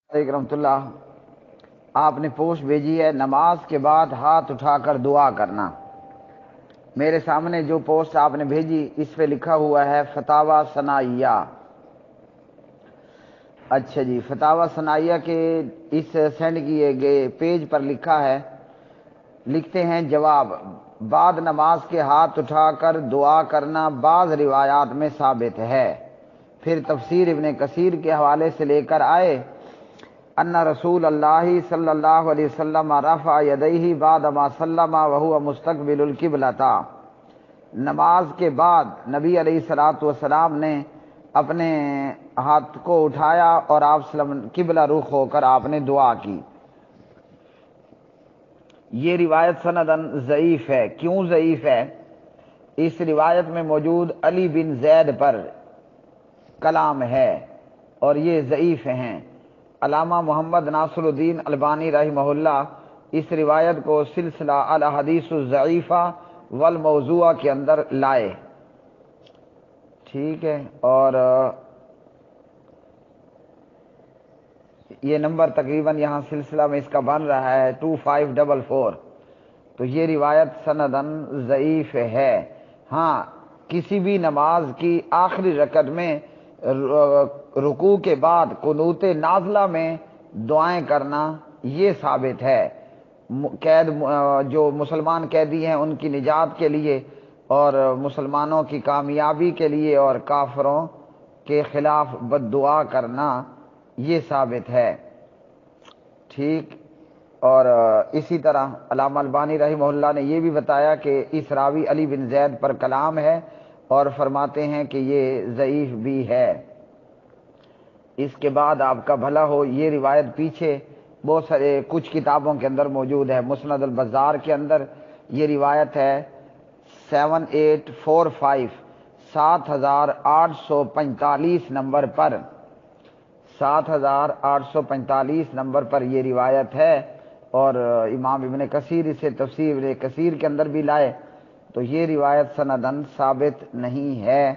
علیکم رحمۃ اللہ۔ آپ نے پوسٹ بھیجی ہے نماز کے بعد ہاتھ اٹھا کر دعا کرنا۔ میرے سامنے جو پوسٹ آپ نے بھیجی اس پہ لکھا ہوا ہے فتاوی ثنائیہ۔ اچھا جی، فتاوی ثنائیہ کے اس سینڈ کیے گئے پیج پر لکھا ہے، لکھتے ہیں جواب، بعد نماز کے ہاتھ اٹھا کر دعا کرنا بعض روایات میں ثابت ہے۔ پھر تفسیر ابن کثیر کے حوالے سے لے کر آئے ان رسول اللہ صلی اللہ علیہ وسلم رفع یدیہ بعد ما سلم وهو مستقبل القبلۃ، نماز کے بعد نبی علیہ الصلوۃ والسلام نے اپنے ہاتھ کو اٹھایا اور آپ قبلہ رخ ہو کر آپ نے دعا کی۔ یہ روایت سندن ضعیف ہے۔ کیوں ضعیف ہے؟ اس روایت میں موجود علی بن زید پر کلام ہے اور یہ ضعیف ہیں۔ علامہ محمد ناصر الدین البانی رحمہ اللہ اس روایت کو سلسلہ الاحادیث الضعیفہ والموضوعہ کے اندر لائے، ٹھیک ہے، اور یہ نمبر تقریباً یہاں سلسلہ میں اس کا بن رہا ہے 2544۔ تو یہ روایت سندن ضعیف ہے۔ ہاں، کسی بھی نماز کی آخری رکعت میں رکوع کے بعد قنوت نازلہ میں دعائیں کرنا یہ ثابت ہے، قید جو مسلمان قیدی ہیں ان کی نجات کے لیے اور مسلمانوں کی کامیابی کے لیے اور کافروں کے خلاف بد دعا کرنا یہ ثابت ہے، ٹھیک۔ اور اسی طرح علامہ البانی رحمہ اللہ نے یہ بھی بتایا کہ اس راوی علی بن زید پر کلام ہے اور فرماتے ہیں کہ یہ ضعیف بھی ہے۔ اس کے بعد آپ کا بھلا ہو، یہ روایت پیچھے بہت سارے کچھ کتابوں کے اندر موجود ہے۔ مسند البزار کے اندر یہ روایت ہے 7845، 7845 نمبر پر، 7845 نمبر پر یہ روایت ہے، اور امام ابن کثیر اسے تفسیر ابن کثیر کے اندر بھی لائے۔ تو یہ روایت سندن ثابت نہیں ہے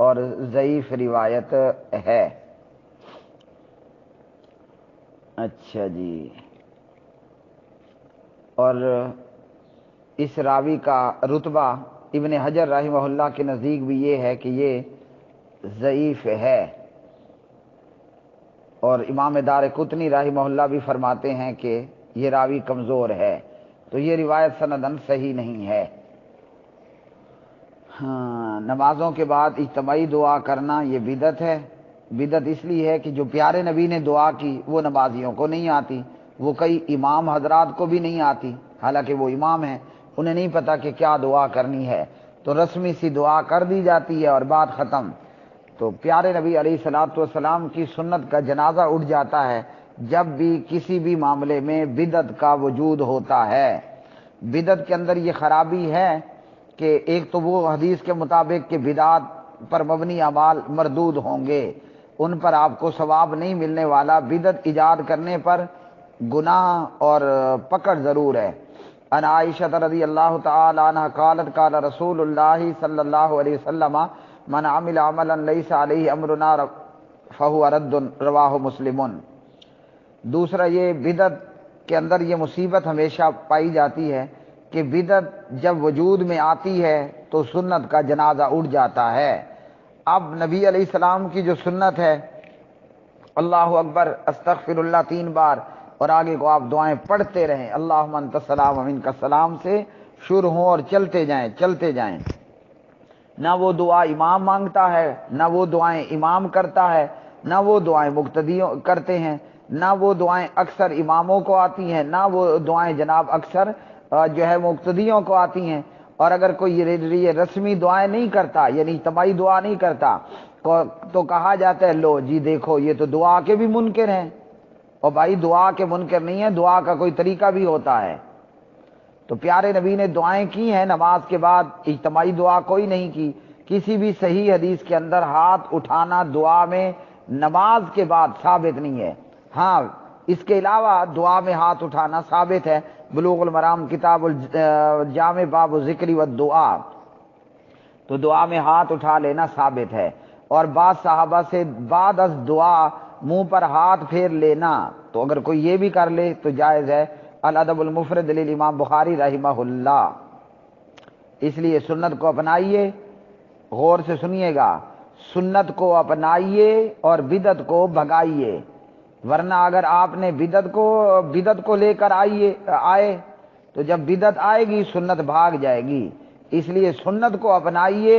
اور ضعیف روایت ہے۔ اچھا جی، اور اس راوی کا رتبہ ابن حجر رحمہ اللہ کے نزدیک بھی یہ ہے کہ یہ ضعیف ہے، اور امام دارقطنی رحمہ اللہ بھی فرماتے ہیں کہ یہ راوی کمزور ہے۔ تو یہ روایت سندن صحیح نہیں ہے۔ ہاں، نمازوں کے بعد اجتماعی دعا کرنا یہ بدعت ہے۔ بدعت اس لیے ہے کہ جو پیارے نبی نے دعا کی وہ نمازیوں کو نہیں آتی، وہ کئی امام حضرات کو بھی نہیں آتی، حالانکہ وہ امام ہیں، انہیں نہیں پتہ کہ کیا دعا کرنی ہے، تو رسمی سی دعا کر دی جاتی ہے اور بات ختم۔ تو پیارے نبی علیہ الصلوۃ والسلام کی سنت کا جنازہ اٹھ جاتا ہے جب بھی کسی بھی معاملے میں بدعت کا وجود ہوتا ہے۔ بدعت کے اندر یہ خرابی ہے کہ ایک تو وہ حدیث کے مطابق کہ بدعات پر مبنی اعمال مردود ہوں گے، ان پر آپ کو ثواب نہیں ملنے والا، بدعت ایجاد کرنے پر گناہ اور پکڑ ضرور ہے۔ ان عائشہ رضی اللہ تعالی عنہ قالت قال رسول اللہ صلی اللہ علیہ وسلم من عمل عملا لیس علیہ امرنا فہو رد، رواہ مسلم۔ دوسرا، یہ بدعت کے اندر یہ مصیبت ہمیشہ پائی جاتی ہے کہ بدعت جب وجود میں آتی ہے تو سنت کا جنازہ اٹھ جاتا ہے۔ اب نبی علیہ السلام کی جو سنت ہے اللہ اکبر استغفر اللہ 3 بار اور آگے کو آپ دعائیں پڑھتے رہیں، اللہم انت السلام و منک السلام سے شروع ہوں اور چلتے جائیں چلتے جائیں۔ نہ وہ دعا امام مانگتا ہے، نہ وہ دعائیں امام کرتا ہے، نہ وہ دعائیں مقتدیوں کرتے ہیں، نہ وہ دعائیں اکثر اماموں کو آتی ہیں، نہ وہ دعائیں جناب اکثر جو ہے مقتدیوں کو آتی ہیں۔ اور اگر کوئی یہ رسمی دعائیں نہیں کرتا، یعنی اجتماعی دعا نہیں کرتا، تو کہا جاتا ہے لو جی دیکھو یہ تو دعا کے بھی منکر ہیں۔ اور بھائی دعا کے منکر نہیں ہیں، دعا کا کوئی طریقہ بھی ہوتا ہے۔ تو پیارے نبی نے دعائیں کی ہیں نماز کے بعد، اجتماعی دعا کوئی نہیں کی۔ کسی بھی صحیح حدیث کے اندر ہاتھ اٹھانا دعا میں نماز کے بعد ثابت نہیں ہے۔ ہاں، اس کے علاوہ دعا میں ہاتھ اٹھانا ثابت ہے۔ بلوغ المرام کتاب الجامع باب ذکر والدعا، تو دعا میں ہاتھ اٹھا لینا ثابت ہے۔ اور بعض صحابہ سے بعد از دعا منہ پر ہاتھ پھیر لینا، تو اگر کوئی یہ بھی کر لے تو جائز ہے۔ الادب المفرد للامام بخاری رحمہ اللہ۔ اس لیے سنت کو اپنائیے، غور سے سنیے گا، سنت کو اپنائیے اور بدعت کو بھگائیے، ورنہ اگر آپ نے بدعت کو لے کر آئے تو جب بدعت آئے گی سنت بھاگ جائے گی۔ اس لیے سنت کو اپنائیے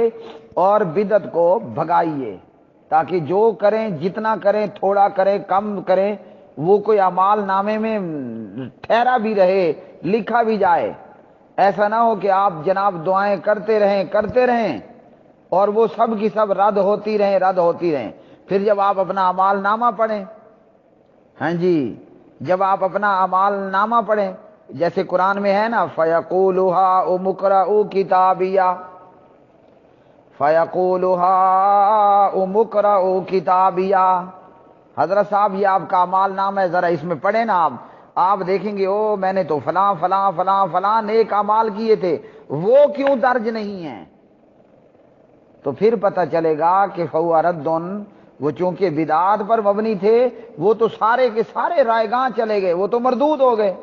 اور بدعت کو بھگائیے، تاکہ جو کریں، جتنا کریں، تھوڑا کریں، کم کریں، وہ کوئی اعمال نامے میں ٹھہرا بھی رہے، لکھا بھی جائے۔ ایسا نہ ہو کہ آپ جناب دعائیں کرتے رہیں اور وہ سب کی سب رد ہوتی رہیں۔ پھر جب آپ اپنا اعمال نامہ پڑھیں، ہاں جی، جب آپ اپنا اعمال نامہ پڑھیں، جیسے قرآن میں ہے نا فَيَقُولُ هَاؤُمُ اقْرَءُوا کتابیہ۔ حضرت صاحب یہ آپ کا اعمال نامہ ہے، ذرا اس میں پڑھیں نا آپ دیکھیں گے او میں نے تو فلاں فلاں فلاں فلاں نیک اعمال کیے تھے، وہ کیوں درج نہیں ہیں؟ تو پھر پتہ چلے گا کہ فَهُوَ رَدٌّ، وہ چونکہ بدعات پر مبنی تھے، وہ تو سارے کے سارے رائگاں چلے گئے، وہ تو مردود ہو گئے،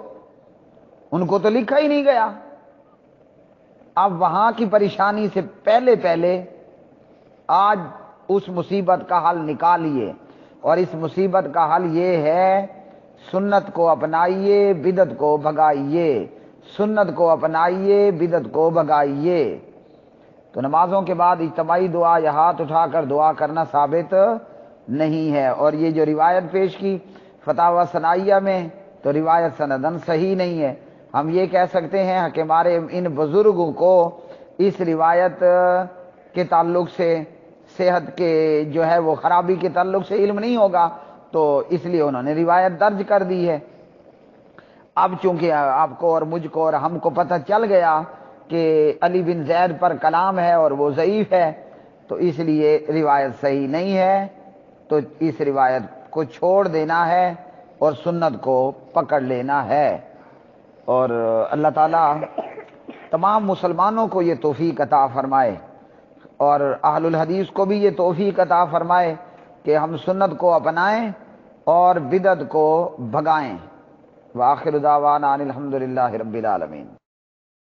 ان کو تو لکھا ہی نہیں گیا۔ اب وہاں کی پریشانی سے پہلے آج اس مصیبت کا حل نکالیے، اور اس مصیبت کا حل یہ ہے سنت کو اپنائیے، بدعت کو بھگائیے، سنت کو اپنائیے، بدعت کو بھگائیے۔ تو نمازوں کے بعد اجتماعی دعا یا ہاتھ اٹھا کر دعا کرنا ثابت نہیں ہے، اور یہ جو روایت پیش کی فتاوی ثنائیہ میں، تو روایت سندن صحیح نہیں ہے۔ ہم یہ کہہ سکتے ہیں کہ ہمارے ان بزرگوں کو اس روایت کے تعلق سے، صحت کے جو ہے وہ خرابی کے تعلق سے علم نہیں ہوگا، تو اس لیے انہوں نے روایت درج کر دی ہے۔ اب چونکہ آپ کو اور مجھ کو اور ہم کو پتہ چل گیا کہ علی بن زید پر کلام ہے اور وہ ضعیف ہے، تو اس لیے روایت صحیح نہیں ہے، تو اس روایت کو چھوڑ دینا ہے اور سنت کو پکڑ لینا ہے۔ اور اللہ تعالیٰ تمام مسلمانوں کو یہ توفیق عطا فرمائے، اور اہل الحدیث کو بھی یہ توفیق عطا فرمائے کہ ہم سنت کو اپنائیں اور بدعت کو بھگائیں۔ وآخر دعوانا ان الحمد للہ رب العالمین۔